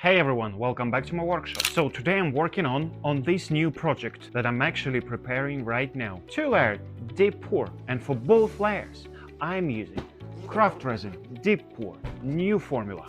Hey everyone, welcome back to my workshop. So today I'm working on this new project that I'm actually preparing right now. 2-layer deep pour, and for both layers I'm using craft resin deep pour new formula.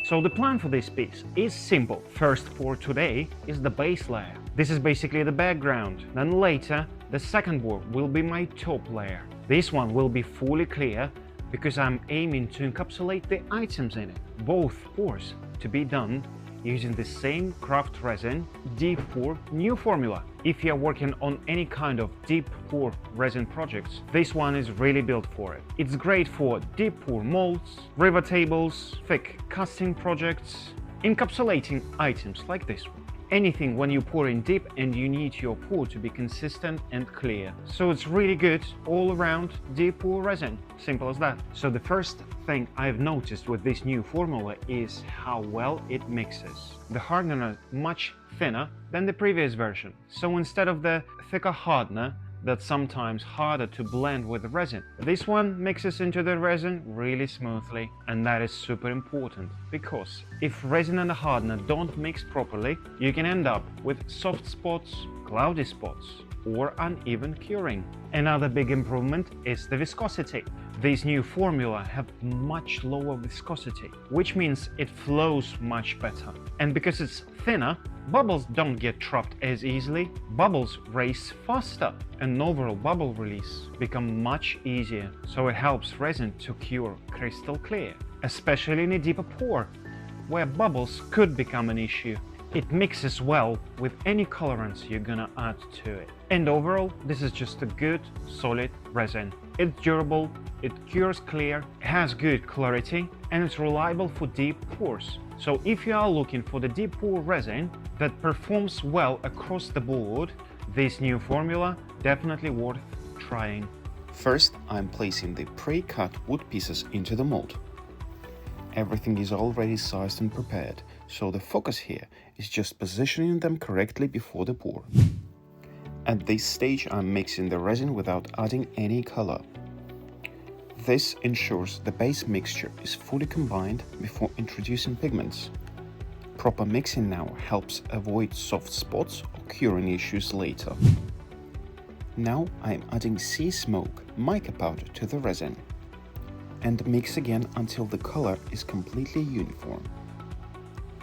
So the plan for this piece is simple. First pour today is the base layer. This is basically the background. Then later the second pour will be my top layer. This one will be fully clear because I'm aiming to encapsulate the items in it. Both pours to be done using the same craft resin deep pour new formula. If you're working on any kind of deep pour resin projects, this one is really built for it. It's great for deep pour molds, river tables, thick casting projects, encapsulating items like this one. Anything when you pour in deep and you need your pour to be consistent and clear. So it's really good all around deep pour resin. Simple as that. So the first thing I've noticed with this new formula is how well it mixes. The hardener is much thinner than the previous version. So instead of the thicker hardener that's sometimes harder to blend with the resin, this one mixes into the resin really smoothly, and that is super important because if resin and the hardener don't mix properly, you can end up with soft spots, cloudy spots, or uneven curing. Another big improvement is the viscosity. These new formula have much lower viscosity, which means it flows much better. And because it's thinner, bubbles don't get trapped as easily, bubbles race faster, and overall bubble release become much easier. So it helps resin to cure crystal clear, especially in a deeper pour, where bubbles could become an issue. It mixes well with any colorants you're gonna add to it. And overall, this is just a good, solid resin. It's durable, it cures clear, has good clarity, and it's reliable for deep pours. So if you are looking for the deep pour resin that performs well across the board, this new formula definitely worth trying. First, I'm placing the pre-cut wood pieces into the mold. Everything is already sized and prepared, so the focus here is just positioning them correctly before the pour. At this stage, I'm mixing the resin without adding any color. This ensures the base mixture is fully combined before introducing pigments. Proper mixing now helps avoid soft spots or curing issues later. Now I'm adding sea smoke mica powder to the resin and mix again until the color is completely uniform.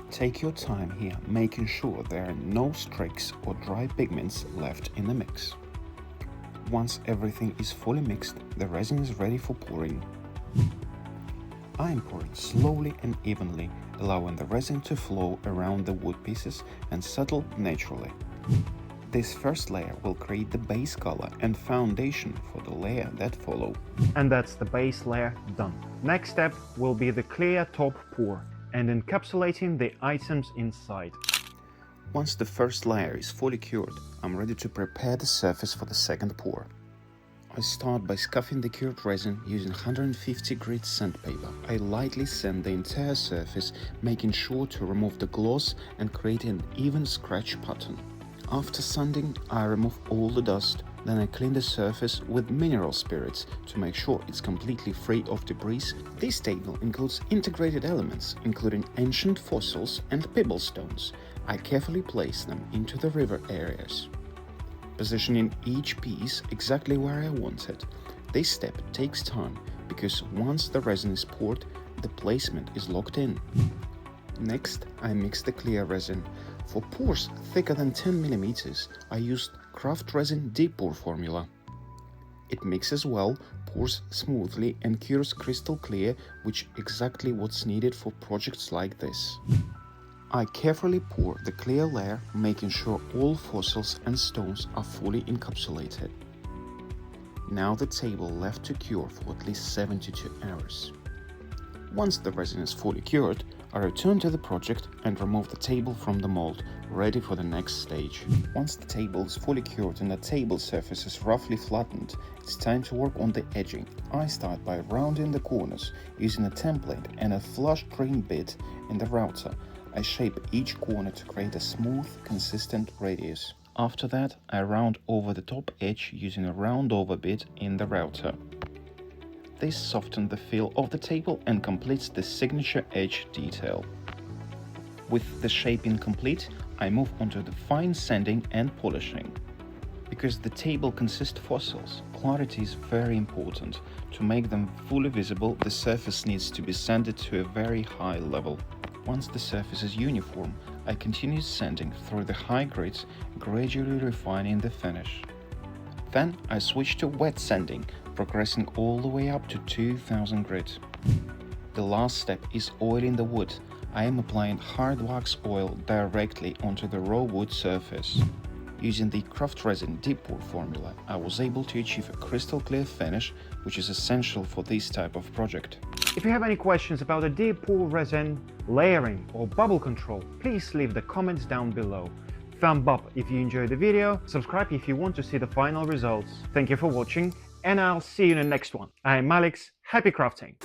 Take your time here, making sure there are no streaks or dry pigments left in the mix. Once everything is fully mixed, the resin is ready for pouring. I am pouring slowly and evenly, allowing the resin to flow around the wood pieces and settle naturally. This first layer will create the base color and foundation for the layer that follow. And that's the base layer done. Next step will be the clear top pour and encapsulating the items inside. Once the first layer is fully cured, I'm ready to prepare the surface for the second pour. I start by scuffing the cured resin using 150 grit sandpaper. I lightly sand the entire surface, making sure to remove the gloss and create an even scratch pattern. After sanding, I remove all the dust, then I clean the surface with mineral spirits to make sure it's completely free of debris. This table includes integrated elements, including ancient fossils and pebble stones. I carefully place them into the river areas, positioning each piece exactly where I want it. This step takes time because once the resin is poured, the placement is locked in. Next, I mix the clear resin. For pours thicker than 10 mm, I used craft resin deep pour formula. It mixes well, pours smoothly, and cures crystal clear, which is exactly what's needed for projects like this. I carefully pour the clear layer, making sure all fossils and stones are fully encapsulated. Now the table left to cure for at least 72 hours. Once the resin is fully cured, I return to the project and remove the table from the mold, ready for the next stage. Once the table is fully cured and the table surface is roughly flattened, it's time to work on the edging. I start by rounding the corners using a template and a flush green bit in the router. I shape each corner to create a smooth, consistent radius. After that, I round over the top edge using a round over bit in the router. This softens the feel of the table and completes the signature edge detail. With the shaping complete, I move on to the fine sanding and polishing. Because the table consists of fossils, clarity is very important. To make them fully visible, the surface needs to be sanded to a very high level. Once the surface is uniform, I continue sanding through the high grades, gradually refining the finish. Then I switch to wet sanding, progressing all the way up to 2000 grit. The last step is oiling the wood. I am applying hard wax oil directly onto the raw wood surface. Using the craft resin deep pour formula, I was able to achieve a crystal clear finish, which is essential for this type of project. If you have any questions about the deep pour resin, layering or bubble control, please leave the comments down below. Thumb up if you enjoyed the video, subscribe if you want to see the final results. Thank you for watching, and I'll see you in the next one. I'm Alex, happy crafting!